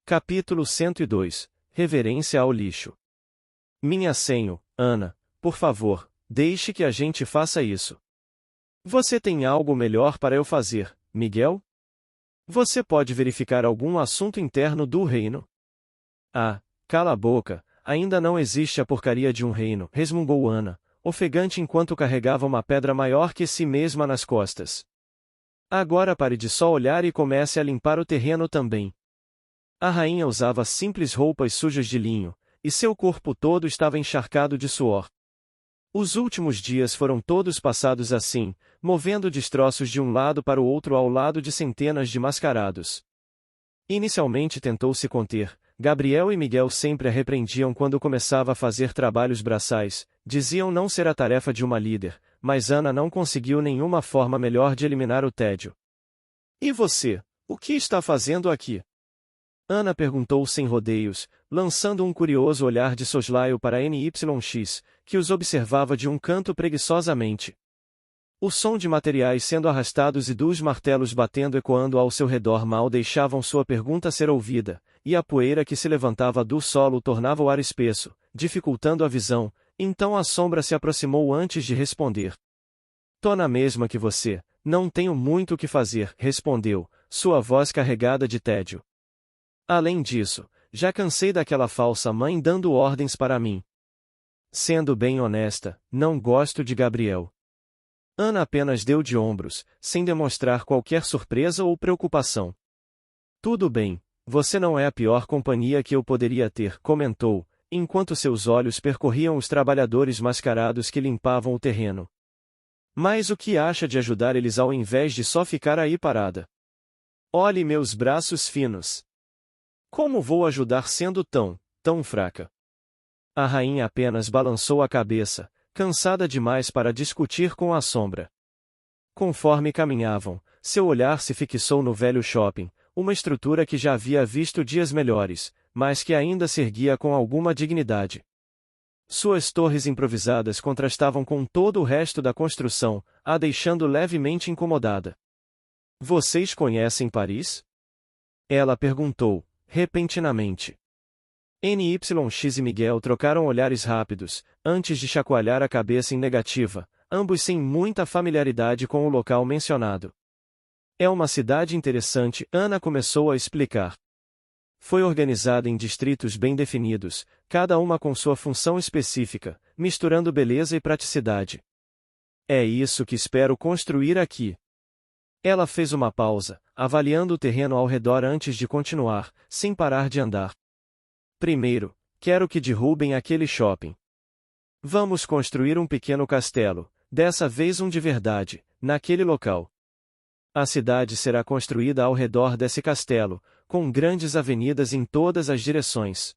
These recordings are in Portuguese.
Capítulo 102. Reverência ao lixo. Minha senhor, Ana, por favor, deixe que a gente faça isso. Você tem algo melhor para eu fazer, Miguel? Você pode verificar algum assunto interno do reino? Ah, cala a boca, ainda não existe a porcaria de um reino, resmungou Ana, ofegante enquanto carregava uma pedra maior que si mesma nas costas. Agora pare de só olhar e comece a limpar o terreno também. A rainha usava simples roupas sujas de linho, e seu corpo todo estava encharcado de suor. Os últimos dias foram todos passados assim, movendo destroços de um lado para o outro ao lado de centenas de mascarados. Inicialmente tentou se conter, Gabriel e Miguel sempre a repreendiam quando começava a fazer trabalhos braçais, diziam não ser a tarefa de uma líder, mas Ana não conseguiu nenhuma forma melhor de eliminar o tédio. E você, o que está fazendo aqui? Ana perguntou sem rodeios, lançando um curioso olhar de soslaio para NYX, que os observava de um canto preguiçosamente. O som de materiais sendo arrastados e dos martelos batendo ecoando ao seu redor mal deixavam sua pergunta ser ouvida, e a poeira que se levantava do solo tornava o ar espesso, dificultando a visão, então a sombra se aproximou antes de responder. Tô na mesma que você, não tenho muito o que fazer, respondeu, sua voz carregada de tédio. Além disso, já cansei daquela falsa mãe dando ordens para mim. Sendo bem honesta, não gosto de Gabriel. Ana apenas deu de ombros, sem demonstrar qualquer surpresa ou preocupação. Tudo bem, você não é a pior companhia que eu poderia ter, comentou, enquanto seus olhos percorriam os trabalhadores mascarados que limpavam o terreno. Mas o que acha de ajudar eles ao invés de só ficar aí parada? Olhe meus braços finos. Como vou ajudar sendo tão fraca? A rainha apenas balançou a cabeça, cansada demais para discutir com a sombra. Conforme caminhavam, seu olhar se fixou no velho shopping, uma estrutura que já havia visto dias melhores, mas que ainda se erguia com alguma dignidade. Suas torres improvisadas contrastavam com todo o resto da construção, a deixando levemente incomodada. Vocês conhecem Paris? Ela perguntou, repentinamente. NYX e Miguel trocaram olhares rápidos, antes de chacoalhar a cabeça em negativa, ambos sem muita familiaridade com o local mencionado. É uma cidade interessante, Ana começou a explicar. Foi organizada em distritos bem definidos, cada uma com sua função específica, misturando beleza e praticidade. É isso que espero construir aqui. Ela fez uma pausa, avaliando o terreno ao redor antes de continuar, sem parar de andar. Primeiro, quero que derrubem aquele shopping. Vamos construir um pequeno castelo, dessa vez um de verdade, naquele local. A cidade será construída ao redor desse castelo, com grandes avenidas em todas as direções.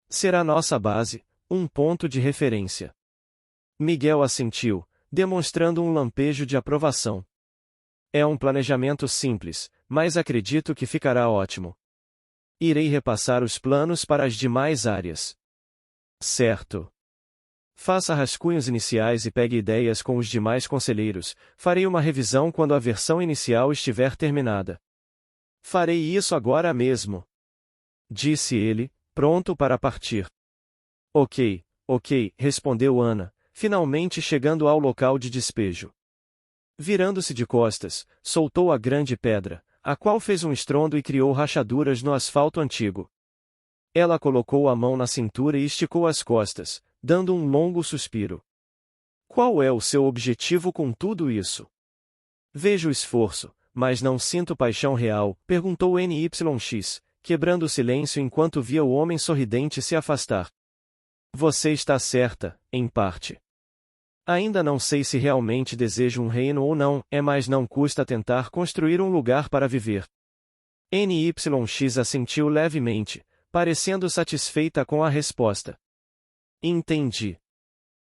Será nossa base, um ponto de referência. Miguel assentiu, demonstrando um lampejo de aprovação. É um planejamento simples, mas acredito que ficará ótimo. Irei repassar os planos para as demais áreas. Certo. Faça rascunhos iniciais e pegue ideias com os demais conselheiros, farei uma revisão quando a versão inicial estiver terminada. Farei isso agora mesmo. Disse ele, pronto para partir. Ok, respondeu Ana, finalmente chegando ao local de despejo. Virando-se de costas, soltou a grande pedra, a qual fez um estrondo e criou rachaduras no asfalto antigo. Ela colocou a mão na cintura e esticou as costas, dando um longo suspiro. Qual é o seu objetivo com tudo isso? Vejo esforço, mas não sinto paixão real, perguntou NYX, quebrando o silêncio enquanto via o homem sorridente se afastar. Você está certa, em parte. Ainda não sei se realmente desejo um reino ou não, mas não custa tentar construir um lugar para viver. NYX assentiu levemente, parecendo satisfeita com a resposta. Entendi.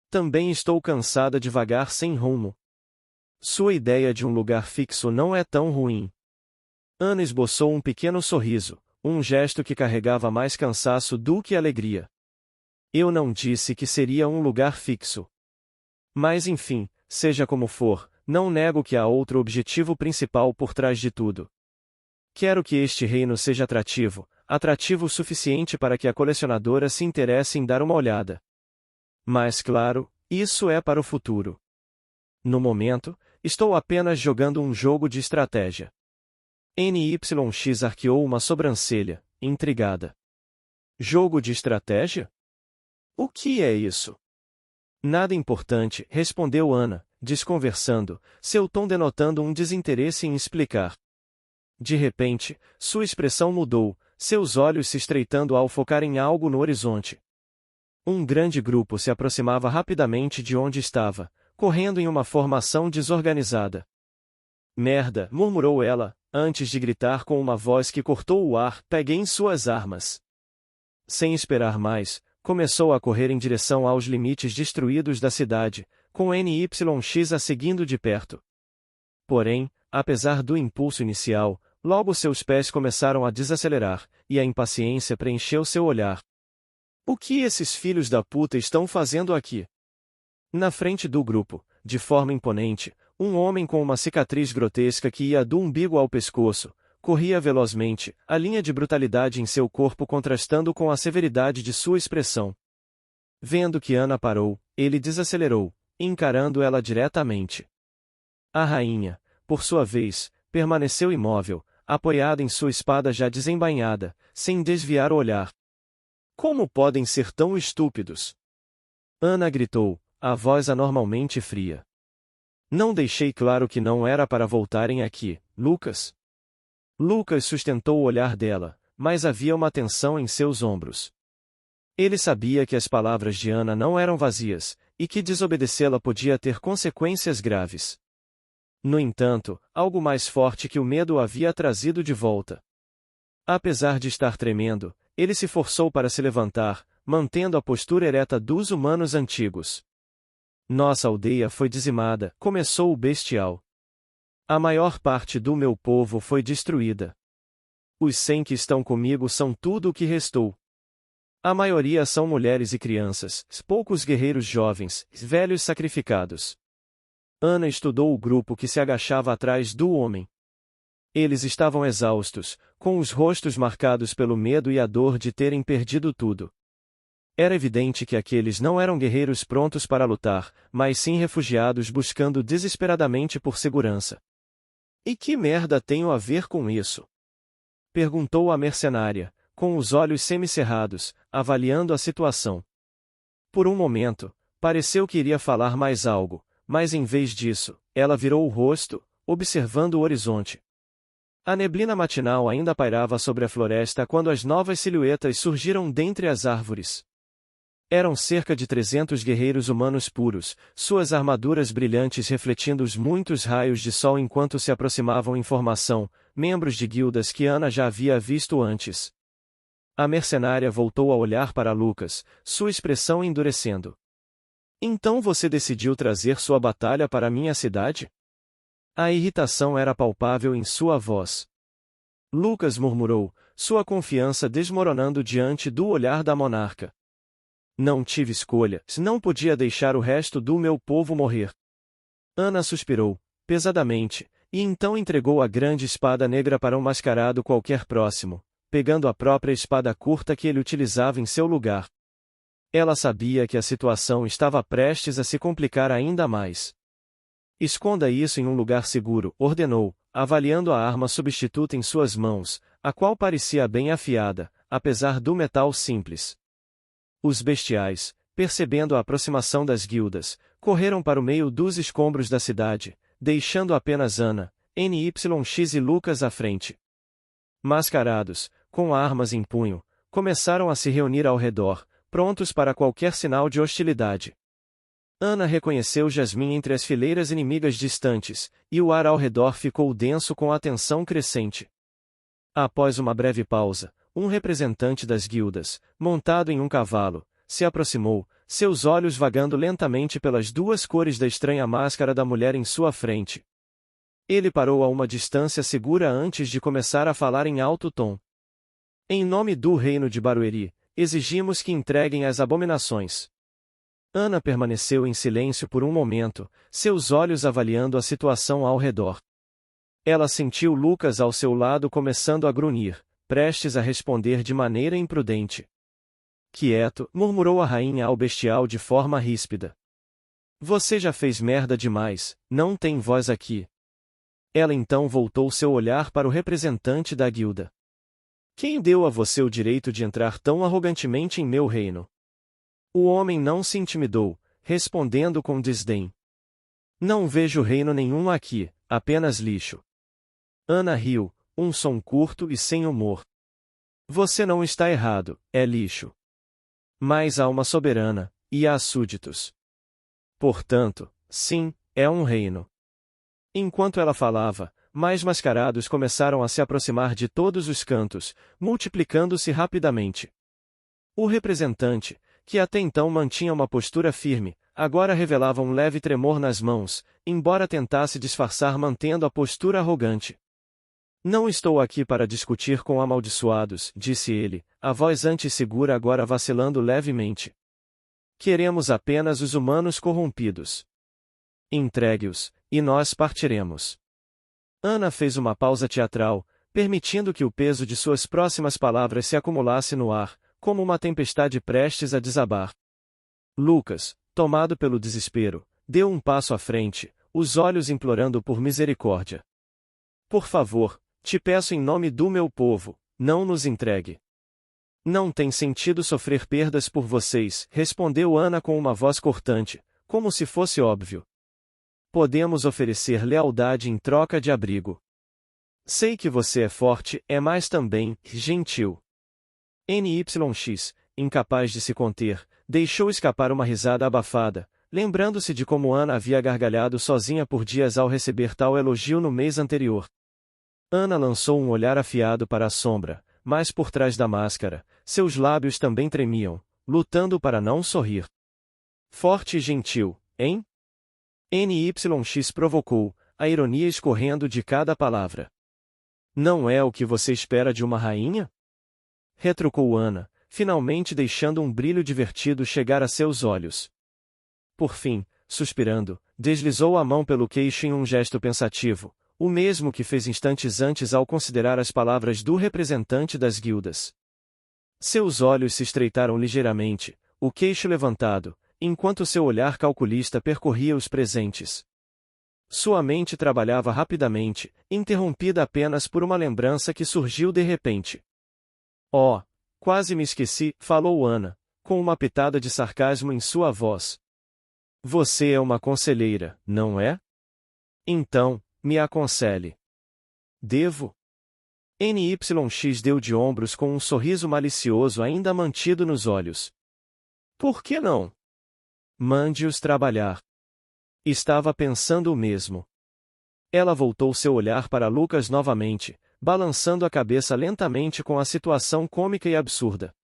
Também estou cansada de vagar sem rumo. Sua ideia de um lugar fixo não é tão ruim. Ana esboçou um pequeno sorriso, um gesto que carregava mais cansaço do que alegria. Eu não disse que seria um lugar fixo. Mas enfim, seja como for, não nego que há outro objetivo principal por trás de tudo. Quero que este reino seja atrativo, atrativo o suficiente para que a colecionadora se interesse em dar uma olhada. Mas claro, isso é para o futuro. No momento, estou apenas jogando um jogo de estratégia. NYX arqueou uma sobrancelha, intrigada. Jogo de estratégia? O que é isso? Nada importante, respondeu Ana, desconversando, seu tom denotando um desinteresse em explicar. De repente, sua expressão mudou, seus olhos se estreitando ao focar em algo no horizonte. Um grande grupo se aproximava rapidamente de onde estava, correndo em uma formação desorganizada. Merda, murmurou ela, antes de gritar com uma voz que cortou o ar, peguem suas armas. Sem esperar mais, começou a correr em direção aos limites destruídos da cidade, com NYX a seguindo de perto. Porém, apesar do impulso inicial, logo seus pés começaram a desacelerar, e a impaciência preencheu seu olhar. O que esses filhos da puta estão fazendo aqui? Na frente do grupo, de forma imponente, um homem com uma cicatriz grotesca que ia do umbigo ao pescoço, corria velozmente, a linha de brutalidade em seu corpo contrastando com a severidade de sua expressão. Vendo que Ana parou, ele desacelerou, encarando ela diretamente. A rainha, por sua vez, permaneceu imóvel, apoiada em sua espada já desembainhada, sem desviar o olhar. Como podem ser tão estúpidos? Ana gritou, a voz anormalmente fria. Não deixei claro que não era para voltarem aqui, Lucas? Lucas sustentou o olhar dela, mas havia uma tensão em seus ombros. Ele sabia que as palavras de Ana não eram vazias, e que desobedecê-la podia ter consequências graves. No entanto, algo mais forte que o medo o havia trazido de volta. Apesar de estar tremendo, ele se forçou para se levantar, mantendo a postura ereta dos humanos antigos. Nossa aldeia foi dizimada, começou o bestial. A maior parte do meu povo foi destruída. Os 100 que estão comigo são tudo o que restou. A maioria são mulheres e crianças, poucos guerreiros jovens, velhos sacrificados. Ana estudou o grupo que se agachava atrás do homem. Eles estavam exaustos, com os rostos marcados pelo medo e a dor de terem perdido tudo. Era evidente que aqueles não eram guerreiros prontos para lutar, mas sim refugiados buscando desesperadamente por segurança. E que merda tenho a ver com isso? Perguntou a mercenária, com os olhos semicerrados, avaliando a situação. Por um momento, pareceu que iria falar mais algo, mas em vez disso, ela virou o rosto, observando o horizonte. A neblina matinal ainda pairava sobre a floresta quando as novas silhuetas surgiram dentre as árvores. Eram cerca de 300 guerreiros humanos puros, suas armaduras brilhantes refletindo os muitos raios de sol enquanto se aproximavam em formação, membros de guildas que Ana já havia visto antes. A mercenária voltou a olhar para Lucas, sua expressão endurecendo. Então você decidiu trazer sua batalha para minha cidade? A irritação era palpável em sua voz. Lucas murmurou, sua confiança desmoronando diante do olhar da monarca. Não tive escolha, não podia deixar o resto do meu povo morrer. Ana suspirou, pesadamente, e então entregou a grande espada negra para um mascarado qualquer próximo, pegando a própria espada curta que ele utilizava em seu lugar. Ela sabia que a situação estava prestes a se complicar ainda mais. Esconda isso em um lugar seguro, ordenou, avaliando a arma substituta em suas mãos, a qual parecia bem afiada, apesar do metal simples. Os bestiais, percebendo a aproximação das guildas, correram para o meio dos escombros da cidade, deixando apenas Ana, NYX e Lucas à frente. Mascarados, com armas em punho, começaram a se reunir ao redor, prontos para qualquer sinal de hostilidade. Ana reconheceu Jasmine entre as fileiras inimigas distantes, e o ar ao redor ficou denso com a tensão crescente. Após uma breve pausa, um representante das guildas, montado em um cavalo, se aproximou, seus olhos vagando lentamente pelas duas cores da estranha máscara da mulher em sua frente. Ele parou a uma distância segura antes de começar a falar em alto tom. Em nome do reino de Barueri, exigimos que entreguem as abominações. Ana permaneceu em silêncio por um momento, seus olhos avaliando a situação ao redor. Ela sentiu Lucas ao seu lado começando a grunhir, prestes a responder de maneira imprudente. Quieto, murmurou a rainha ao bestial de forma ríspida. Você já fez merda demais, não tem voz aqui. Ela então voltou seu olhar para o representante da guilda. Quem deu a você o direito de entrar tão arrogantemente em meu reino? O homem não se intimidou, respondendo com desdém. Não vejo reino nenhum aqui, apenas lixo. Ana riu, um som curto e sem humor. Você não está errado, é lixo. Mas há uma soberana, e há súditos. Portanto, sim, é um reino. Enquanto ela falava, mais mascarados começaram a se aproximar de todos os cantos, multiplicando-se rapidamente. O representante, que até então mantinha uma postura firme, agora revelava um leve tremor nas mãos, embora tentasse disfarçar mantendo a postura arrogante. Não estou aqui para discutir com amaldiçoados, disse ele, a voz antes segura agora vacilando levemente. Queremos apenas os humanos corrompidos. Entregue-os, e nós partiremos. Ana fez uma pausa teatral, permitindo que o peso de suas próximas palavras se acumulasse no ar, como uma tempestade prestes a desabar. Lucas, tomado pelo desespero, deu um passo à frente, os olhos implorando por misericórdia. Por favor, te peço em nome do meu povo, não nos entregue. Não tem sentido sofrer perdas por vocês, respondeu Ana com uma voz cortante, como se fosse óbvio. Podemos oferecer lealdade em troca de abrigo. Sei que você é forte, mas também, gentil. NYX, incapaz de se conter, deixou escapar uma risada abafada, lembrando-se de como Ana havia gargalhado sozinha por dias ao receber tal elogio no mês anterior. Ana lançou um olhar afiado para a sombra, mas por trás da máscara, seus lábios também tremiam, lutando para não sorrir. Forte e gentil, hein? NYX provocou, a ironia escorrendo de cada palavra. Não é o que você espera de uma rainha? Retrucou Ana, finalmente deixando um brilho divertido chegar a seus olhos. Por fim, suspirando, deslizou a mão pelo queixo em um gesto pensativo, o mesmo que fez instantes antes ao considerar as palavras do representante das guildas. Seus olhos se estreitaram ligeiramente, o queixo levantado, enquanto seu olhar calculista percorria os presentes. Sua mente trabalhava rapidamente, interrompida apenas por uma lembrança que surgiu de repente. Oh, quase me esqueci, falou Ana, com uma pitada de sarcasmo em sua voz. Você é uma conselheira, não é? Então, me aconselhe. Devo? NYX deu de ombros com um sorriso malicioso ainda mantido nos olhos. Por que não? Mande-os trabalhar. Estava pensando o mesmo. Ela voltou seu olhar para Lucas novamente, balançando a cabeça lentamente com a situação cômica e absurda.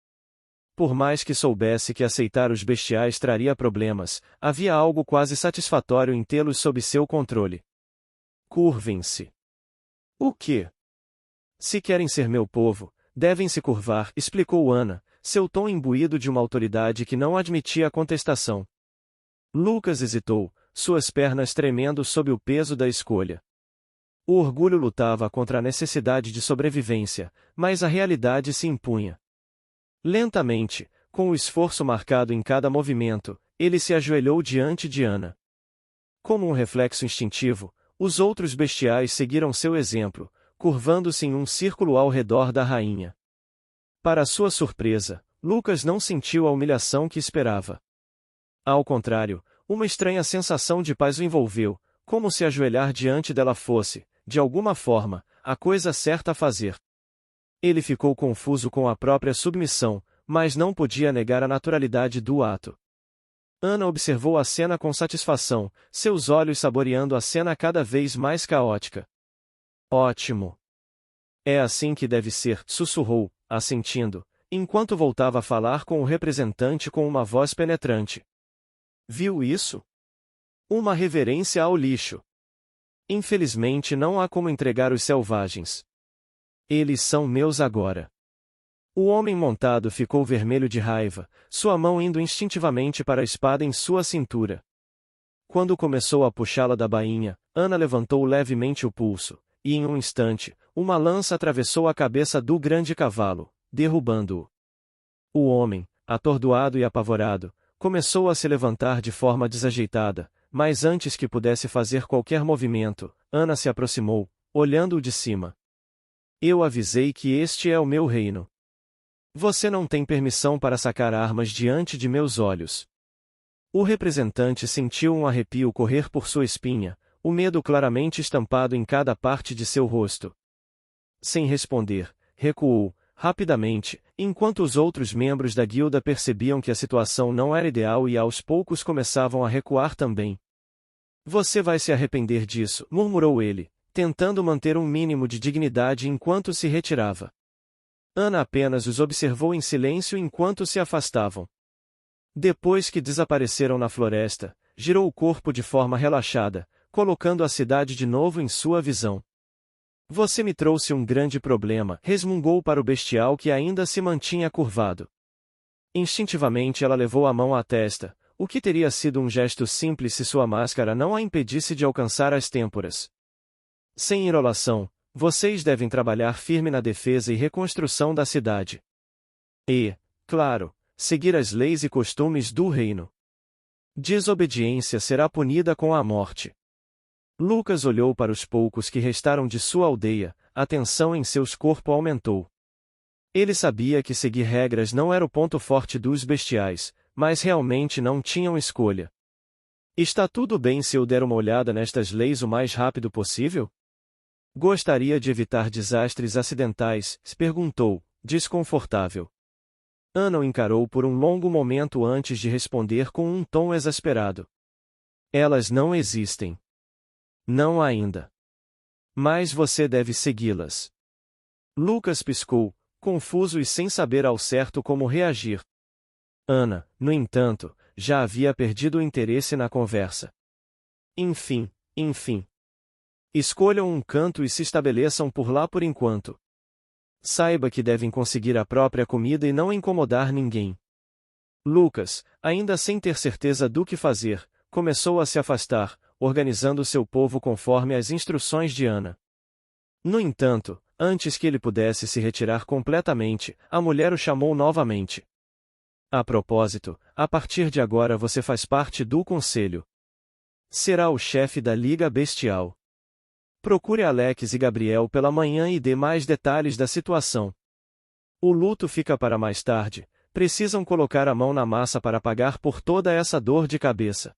Por mais que soubesse que aceitar os bestiais traria problemas, havia algo quase satisfatório em tê-los sob seu controle. Curvem-se. O quê? Se querem ser meu povo, devem se curvar, explicou Ana, seu tom imbuído de uma autoridade que não admitia contestação. Lucas hesitou, suas pernas tremendo sob o peso da escolha. O orgulho lutava contra a necessidade de sobrevivência, mas a realidade se impunha. Lentamente, com o esforço marcado em cada movimento, ele se ajoelhou diante de Ana. Como um reflexo instintivo, os outros bestiais seguiram seu exemplo, curvando-se em um círculo ao redor da rainha. Para sua surpresa, Lucas não sentiu a humilhação que esperava. Ao contrário, uma estranha sensação de paz o envolveu, como se ajoelhar diante dela fosse, de alguma forma, a coisa certa a fazer. Ele ficou confuso com a própria submissão, mas não podia negar a naturalidade do ato. Ana observou a cena com satisfação, seus olhos saboreando a cena cada vez mais caótica. Ótimo! É assim que deve ser, sussurrou, assentindo, enquanto voltava a falar com o representante com uma voz penetrante. Viu isso? Uma reverência ao lixo. Infelizmente não há como entregar os selvagens. Eles são meus agora. O homem montado ficou vermelho de raiva, sua mão indo instintivamente para a espada em sua cintura. Quando começou a puxá-la da bainha, Ana levantou levemente o pulso, e em um instante, uma lança atravessou a cabeça do grande cavalo, derrubando-o. O homem, atordoado e apavorado, começou a se levantar de forma desajeitada, mas antes que pudesse fazer qualquer movimento, Ana se aproximou, olhando-o de cima. Eu avisei que este é o meu reino. Você não tem permissão para sacar armas diante de meus olhos. O representante sentiu um arrepio correr por sua espinha, o medo claramente estampado em cada parte de seu rosto. Sem responder, recuou, rapidamente, enquanto os outros membros da guilda percebiam que a situação não era ideal e aos poucos começavam a recuar também. Você vai se arrepender disso, murmurou ele, tentando manter um mínimo de dignidade enquanto se retirava. Ana apenas os observou em silêncio enquanto se afastavam. Depois que desapareceram na floresta, girou o corpo de forma relaxada, colocando a cidade de novo em sua visão. Você me trouxe um grande problema, resmungou para o bestial que ainda se mantinha curvado. Instintivamente ela levou a mão à testa, o que teria sido um gesto simples se sua máscara não a impedisse de alcançar as têmporas. Sem enrolação, vocês devem trabalhar firme na defesa e reconstrução da cidade. E, claro, seguir as leis e costumes do reino. Desobediência será punida com a morte. Lucas olhou para os poucos que restaram de sua aldeia, a tensão em seus corpos aumentou. Ele sabia que seguir regras não era o ponto forte dos bestiais, mas realmente não tinham escolha. Está tudo bem se eu der uma olhada nestas leis o mais rápido possível? Gostaria de evitar desastres acidentais, se perguntou, desconfortável. Ana o encarou por um longo momento antes de responder com um tom exasperado. Elas não existem. Não ainda. Mas você deve segui-las. Lucas piscou, confuso e sem saber ao certo como reagir. Ana, no entanto, já havia perdido o interesse na conversa. Enfim. Escolham um canto e se estabeleçam por lá por enquanto. Saiba que devem conseguir a própria comida e não incomodar ninguém. Lucas, ainda sem ter certeza do que fazer, começou a se afastar, organizando seu povo conforme as instruções de Ana. No entanto, antes que ele pudesse se retirar completamente, a mulher o chamou novamente. A propósito, a partir de agora você faz parte do conselho. Será o chefe da Liga Bestial. Procure Alex e Gabriel pela manhã e dê mais detalhes da situação. O luto fica para mais tarde, precisam colocar a mão na massa para pagar por toda essa dor de cabeça.